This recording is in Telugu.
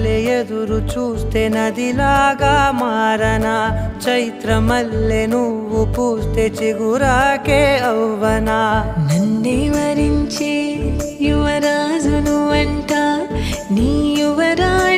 వలె ఎదురు చూస్తే నదిలాగా మారనా, చైత్రమల్లె నువ్వు పూస్తే చిగురాకే అవ్వనా. నన్నే వరించే యువరాజును అంట నీ యువరాణి